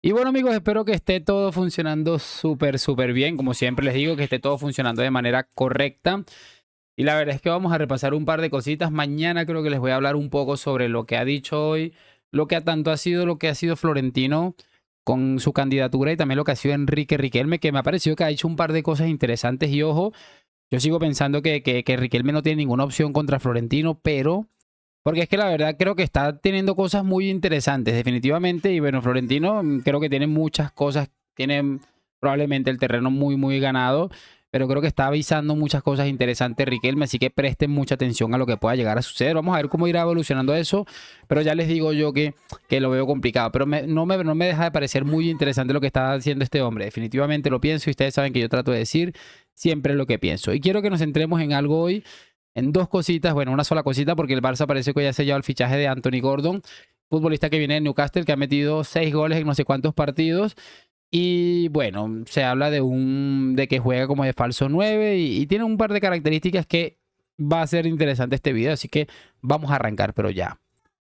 Y bueno, amigos, espero que esté todo funcionando súper bien. Como siempre les digo, que esté todo funcionando de manera correcta. Y la verdad es que vamos a repasar un par de cositas. Mañana creo que les voy a hablar un poco sobre lo que ha dicho hoy, lo que ha sido Florentino con su candidatura y también lo que ha sido Enrique Riquelme, que me ha parecido que ha hecho un par de cosas interesantes. Y ojo, yo sigo pensando que Riquelme no tiene ninguna opción contra Florentino, pero porque es que la verdad creo que está teniendo cosas muy interesantes, definitivamente. Y bueno, Florentino creo que tiene muchas cosas, tiene probablemente el terreno muy ganado, pero creo que está avisando muchas cosas interesantes Riquelme, así que presten mucha atención a lo que pueda llegar a suceder. Vamos a ver cómo irá evolucionando eso, pero ya les digo yo que lo veo complicado, pero no me deja de parecer muy interesante lo que está haciendo este hombre. Definitivamente lo pienso y ustedes saben que yo trato de decir siempre lo que pienso. Y quiero que nos centremos en algo hoy, en dos cositas, bueno, una sola cosita, porque el Barça parece que ya ha sellado el fichaje de Anthony Gordon, futbolista que viene de Newcastle, que ha metido 6 goles en no sé cuántos partidos. Y bueno, se habla de que juega como de falso 9 y tiene un par de características que va a ser interesante este video, así que vamos a arrancar, pero ya.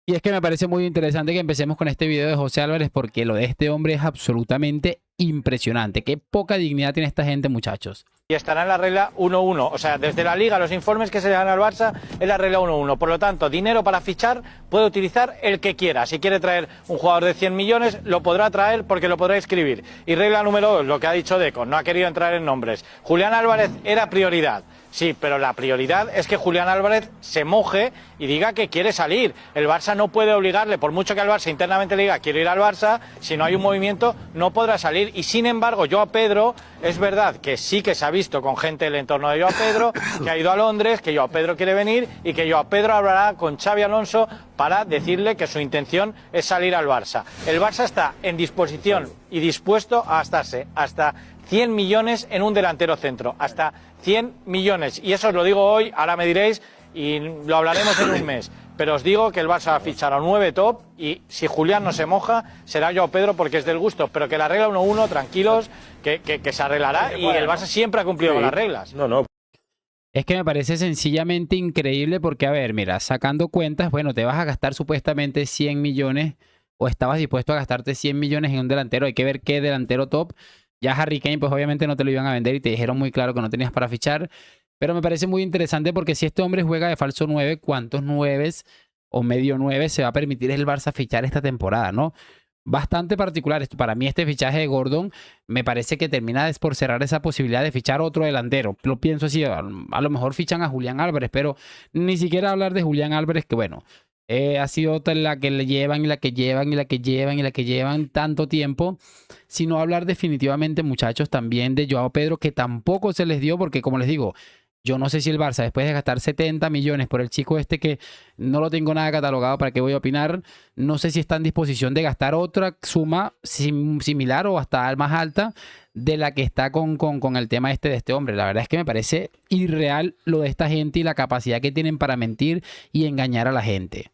Y es que me parece muy interesante que empecemos con este video de José Álvarez porque lo de este hombre es absolutamente impresionante. Qué poca dignidad tiene esta gente, muchachos. Y estará en la regla 1-1, o sea, desde la Liga los informes que se le dan al Barça es la regla 1-1, por lo tanto, dinero para fichar puede utilizar el que quiera. Si quiere traer un jugador de 100 millones, lo podrá traer porque lo podrá escribir. Y regla número 2, lo que ha dicho Deco, no ha querido entrar en nombres. Julián Álvarez era prioridad. Sí, pero la prioridad es que Julián Álvarez se moje y diga que quiere salir. El Barça no puede obligarle, por mucho que el Barça internamente le diga quiero ir al Barça, si no hay un movimiento no podrá salir. Y sin embargo, Joao Pedro, es verdad que sí que se ha visto con gente del entorno de Joao Pedro, que ha ido a Londres, que Joao Pedro quiere venir y que Joao Pedro hablará con Xabi Alonso para decirle que su intención es salir al Barça. El Barça está en disposición y dispuesto a gastarse hasta 100 millones en un delantero centro, hasta 100 millones. Y eso os lo digo hoy, ahora me diréis, y lo hablaremos en un mes. Pero os digo que el Barça va a fichar a 9 top y si Julián no se moja, será Joao Pedro porque es del gusto. Pero que la regla 1-1, tranquilos, que se arreglará y el Barça siempre ha cumplido con las reglas. No. Es que me parece sencillamente increíble porque, a ver, mira, sacando cuentas, bueno, te vas a gastar supuestamente 100 millones o estabas dispuesto a gastarte 100 millones en un delantero. Hay que ver qué delantero top. Ya Harry Kane, pues obviamente no te lo iban a vender y te dijeron muy claro que no tenías para fichar. Pero me parece muy interesante porque si este hombre juega de falso 9, ¿cuántos 9 o medio 9 se va a permitir el Barça fichar esta temporada, no? Bastante particular. Para mí este fichaje de Gordon me parece que termina por cerrar esa posibilidad de fichar otro delantero. Lo pienso así, a lo mejor fichan a Julián Álvarez, pero ni siquiera hablar de Julián Álvarez, que bueno, ha sido la que le llevan y la que llevan y la que llevan y la que llevan tanto tiempo, sino hablar definitivamente, muchachos, también de Joao Pedro, que tampoco se les dio porque, como les digo, yo no sé si el Barça, después de gastar 70 millones por el chico este que no lo tengo nada catalogado, ¿para qué voy a opinar? No sé si está en disposición de gastar otra suma similar o hasta más alta de la que está con el tema de este hombre. La verdad es que me parece irreal lo de esta gente y la capacidad que tienen para mentir y engañar a la gente.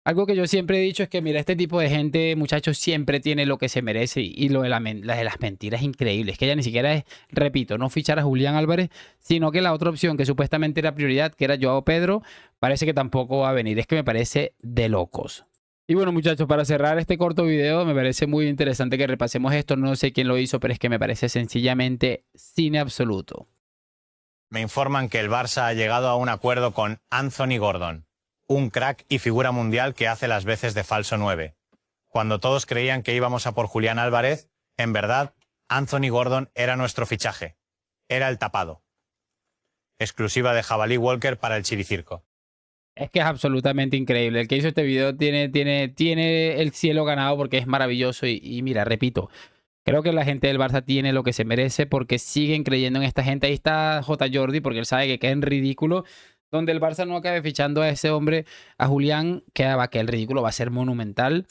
Algo que yo siempre he dicho es que, mira, este tipo de gente, muchachos, siempre tiene lo que se merece y lo de las mentiras increíbles. Que ya ni siquiera es, repito, no fichar a Julián Álvarez, sino que la otra opción que supuestamente era prioridad, que era Joao Pedro, parece que tampoco va a venir. Es que me parece de locos. Y bueno, muchachos, para cerrar este corto video, me parece muy interesante que repasemos esto. No sé quién lo hizo, pero es que me parece sencillamente cine absoluto. Me informan que el Barça ha llegado a un acuerdo con Anthony Gordon, un crack y figura mundial que hace las veces de falso 9. Cuando todos creían que íbamos a por Julián Álvarez, en verdad, Anthony Gordon era nuestro fichaje. Era el tapado. Exclusiva de Jabalí Walker para el Chiricirco. Es que es absolutamente increíble. El que hizo este video tiene el cielo ganado porque es maravilloso. Y mira, repito, creo que la gente del Barça tiene lo que se merece porque siguen creyendo en esta gente. Ahí está J. Jordi porque él sabe que queda en ridículo. Donde el Barça no acabe fichando a ese hombre, a Julián, que el ridículo va a ser monumental.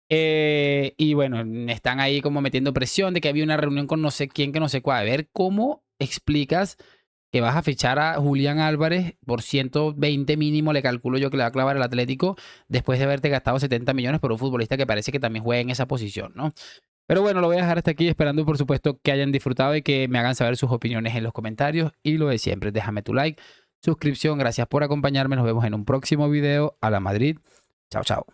Y bueno, están ahí como metiendo presión de que había una reunión con no sé quién, que no sé cuál. A ver cómo explicas que vas a fichar a Julián Álvarez por 120 mínimo, le calculo yo que le va a clavar el Atlético, después de haberte gastado 70 millones por un futbolista que parece que también juega en esa posición, ¿no? Pero bueno, lo voy a dejar hasta aquí, esperando por supuesto que hayan disfrutado y que me hagan saber sus opiniones en los comentarios. Y lo de siempre, déjame tu like, suscripción, gracias por acompañarme, nos vemos en un próximo video. A la Madrid, chao, chao.